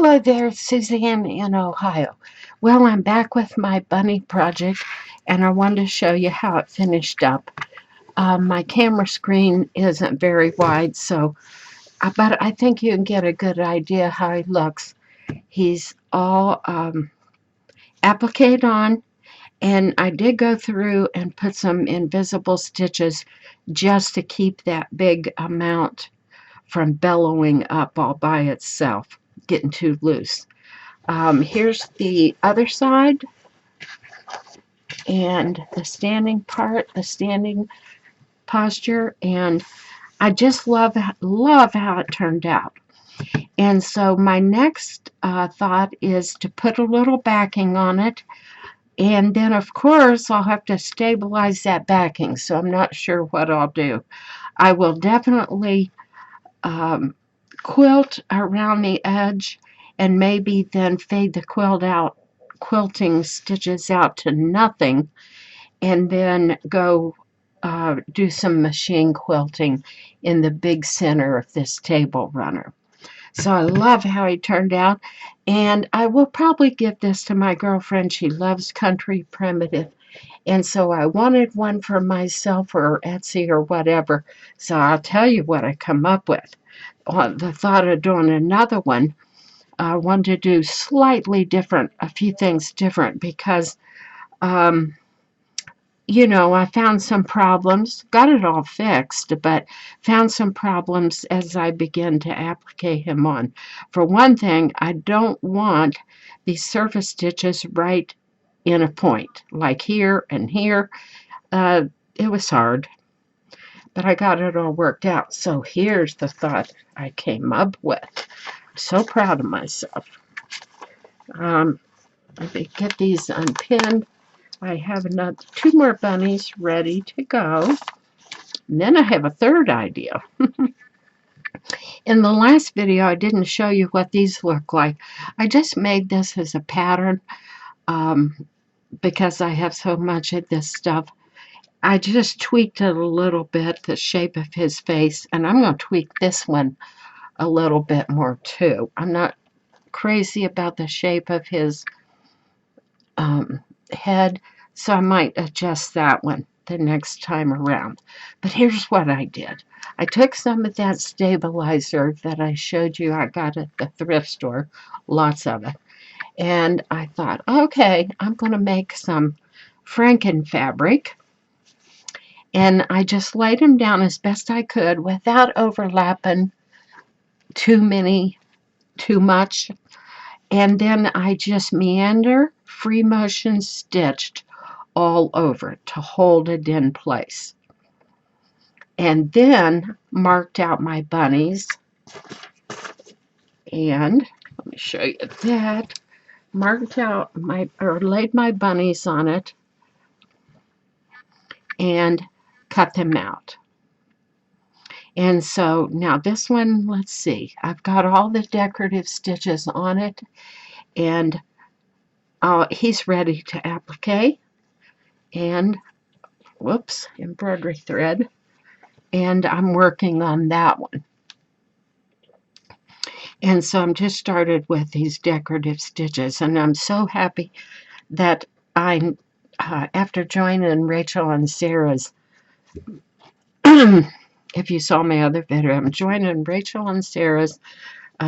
Hello there, Suzanne in Ohio. Well, I'm back with my bunny project, and I wanted to show you how it finished up. My camera screen isn't very wide, but I think you can get a good idea how he looks. He's all appliqued on, and I did go through and put some invisible stitches just to keep that big amount from bellowing up all by itself, getting too loose. Here's the other side and the standing part, the standing posture, and I just love how it turned out. And so my next thought is to put a little backing on it, and then of course I'll have to stabilize that backing, so I'm not sure what I'll do. I will definitely quilt around the edge and maybe then fade the quilting stitches out to nothing, and then go do some machine quilting in the big center of this table runner. So I love how he turned out, and I will probably give this to my girlfriend. She loves country primitive, and so I wanted one for myself or Etsy or whatever. So I'll tell you what I come up with. The thought of doing another one, I wanted to do slightly different, a few things different, because I found some problems, got it all fixed, but found some problems as I began to applique him on. For one thing, I don't want these surface stitches right in a point, like here and here. It was hard, but I got it all worked out. So here's the thought I came up with. I'm so proud of myself. Let me get these unpinned. I have two more bunnies ready to go. And then I have a third idea. In the last video, I didn't show you what these look like. I just made this as a pattern because I have so much of this stuff. I just tweaked it a little bit, the shape of his face, and I'm going to tweak this one a little bit more too. I'm not crazy about the shape of his head, so I might adjust that one the next time around. But here's what I did. I took some of that stabilizer that I showed you I got at the thrift store, lots of it, and I thought, okay, I'm going to make some frankenfabric, and I just laid them down as best I could without overlapping too much, and then I just meander, free motion stitched all over to hold it in place. And then marked out my bunnies, and let me show you that. Marked out laid my bunnies on it and cut them out. And so now this one, let's see, I've got all the decorative stitches on it, and he's ready to applique. And whoops, embroidery thread, and I'm working on that one. And so I'm just started with these decorative stitches, and I'm so happy that I, after joining Rachel and Sarah's, if you saw my other video, I'm joining Rachel and Sarah's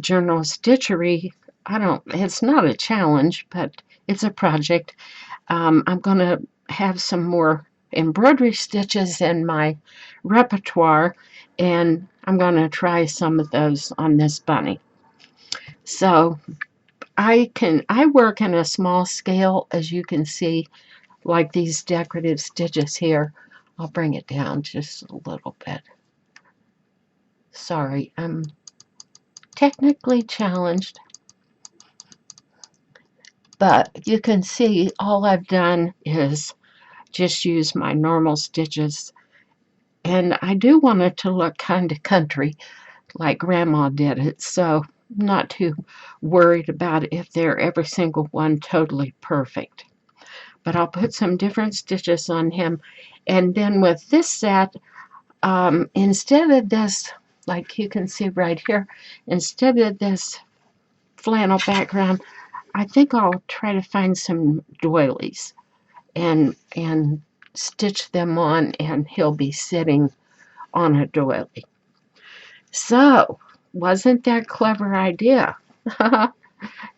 journal stitchery. It's not a challenge, but it's a project. I'm going to have some more embroidery stitches in my repertoire, and I'm going to try some of those on this bunny. So I work in a small scale, as you can see, like these decorative stitches here. I'll bring it down just a little bit. Sorry, I'm technically challenged, but you can see all I've done is just use my normal stitches, and I do want it to look kind of country like Grandma did it, so I'm not too worried about if they're every single one totally perfect. But I'll put some different stitches on him, and then with this set, instead of this, like you can see right here, instead of this flannel background, I think I'll try to find some doilies and stitch them on, and he'll be sitting on a doily. So, wasn't that a clever idea?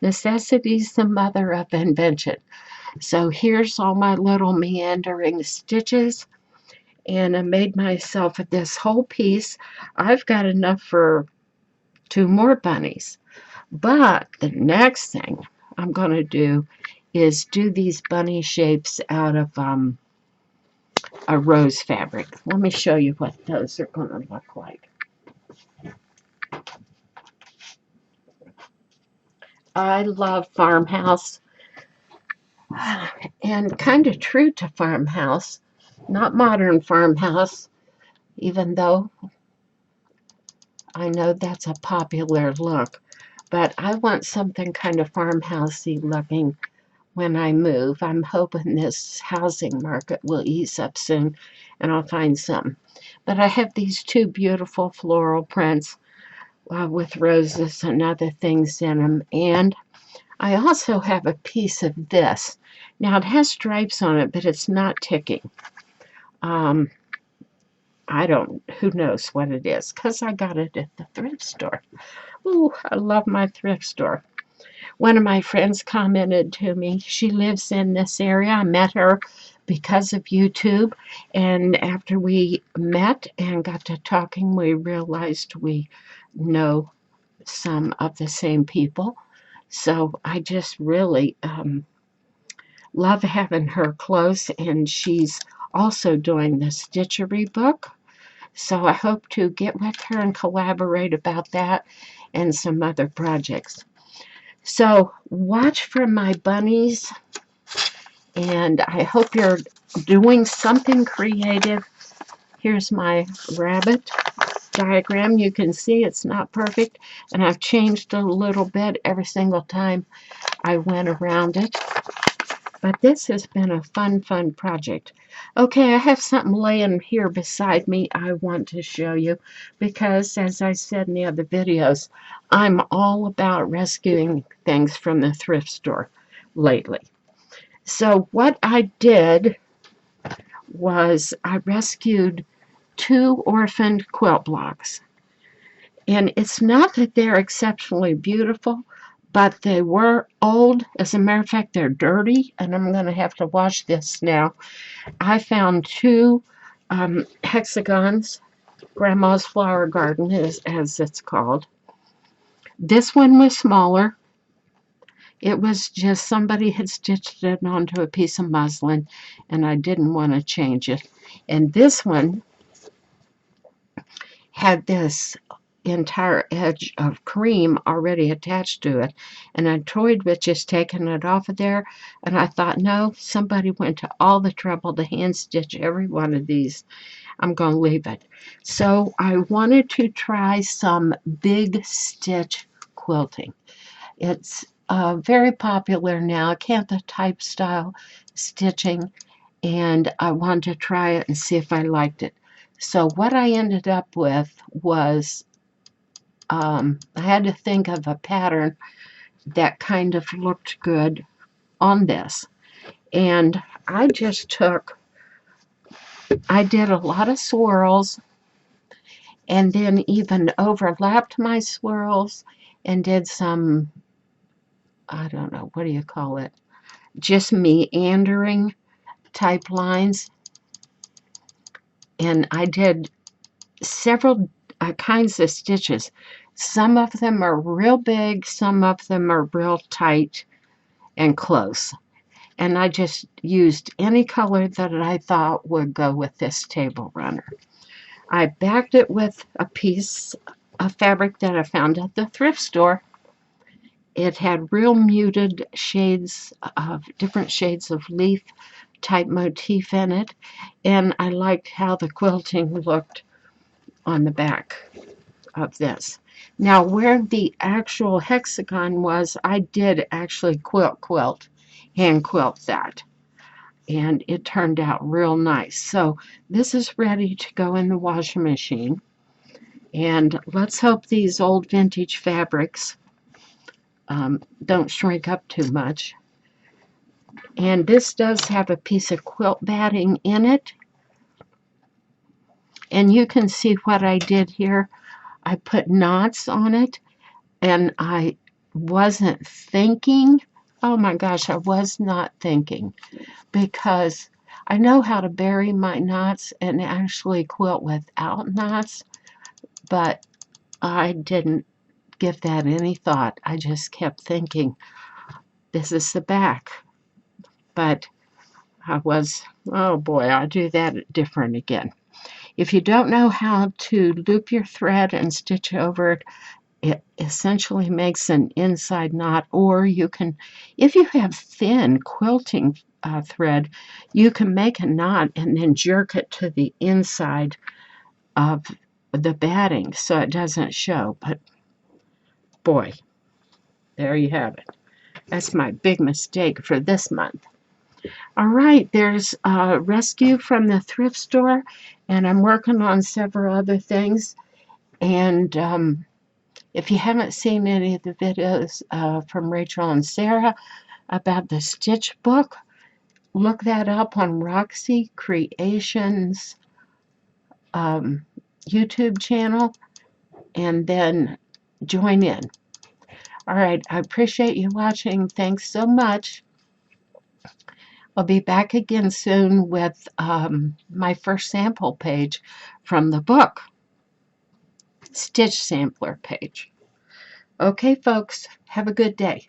Necessity's the mother of invention. So here's all my little meandering stitches, and I made myself this whole piece. I've got enough for 2 more bunnies. But the next thing I'm going to do is do these bunny shapes out of a rose fabric. Let me show you what those are going to look like. I love farmhouse, and kind of true to farmhouse, not modern farmhouse, even though I know that's a popular look. But I want something kind of farmhousey looking when I move. I'm hoping this housing market will ease up soon and I'll find some. But I have these 2 beautiful floral prints with roses and other things in them. And I also have a piece of this. Now it has stripes on it, but it's not ticking. Who knows what it is, because I got it at the thrift store. Ooh, I love my thrift store. One of my friends commented to me, she lives in this area. I met her because of YouTube, and after we met and got to talking, we realized we know some of the same people. So I just really love having her close, and she's also doing the Stitchery book. So I hope to get with her and collaborate about that and some other projects. So watch for my bunnies, and I hope you're doing something creative. Here's my rabbit diagram. You can see it's not perfect, and I've changed a little bit every single time I went around it. But this has been a fun project. Okay, I have something laying here beside me I want to show you because, as I said in the other videos, I'm all about rescuing things from the thrift store lately. So what I did was I rescued 2 orphaned quilt blocks. And it's not that they're exceptionally beautiful, but they were old. As a matter of fact, they're dirty, and I'm going to have to wash this now. I found 2 hexagons, Grandma's Flower Garden, as it's called. This one was smaller. It was just somebody had stitched it onto a piece of muslin, and I didn't want to change it. And this one had this entire edge of cream already attached to it, and I toyed with just taking it off of there, and I thought, no, somebody went to all the trouble to hand stitch every one of these. I'm going to leave it. So I wanted to try some big stitch quilting. It's very popular now, Acantha type style stitching, and I wanted to try it and see if I liked it. So what I ended up with was I had to think of a pattern that kind of looked good on this. And I did a lot of swirls and then even overlapped my swirls and did some, I don't know, what do you call it? Just meandering type lines. And I did several kinds of stitches. Some of them are real big, some of them are real tight and close. And I just used any color that I thought would go with this table runner. I backed it with a piece of fabric that I found at the thrift store. It had real muted shades of different shades of leaf type motif in it, and I liked how the quilting looked on the back of this. Now, where the actual hexagon was, I did actually hand quilt that, and it turned out real nice. So this is ready to go in the washing machine, and let's hope these old vintage fabrics don't shrink up too much. And this does have a piece of quilt batting in it. And you can see what I did here. I put knots on it, and I wasn't thinking. Oh my gosh, I was not thinking, because I know how to bury my knots and actually quilt without knots, but I didn't give that any thought. I just kept thinking, this is the back. But oh boy, I'll do that different again. If you don't know how to loop your thread and stitch over it, it essentially makes an inside knot, or you can, if you have thin quilting thread, you can make a knot and then jerk it to the inside of the batting so it doesn't show. But boy, there you have it. That's my big mistake for this month. All right, there's a rescue from the thrift store, and I'm working on several other things. And if you haven't seen any of the videos from Rachel and Sarah about the stitch book, look that up on Roxy Creations YouTube channel, and then join in. All right, I appreciate you watching. Thanks so much. I'll be back again soon with my first sample page from the book, Stitch Sampler page. Okay, folks, have a good day.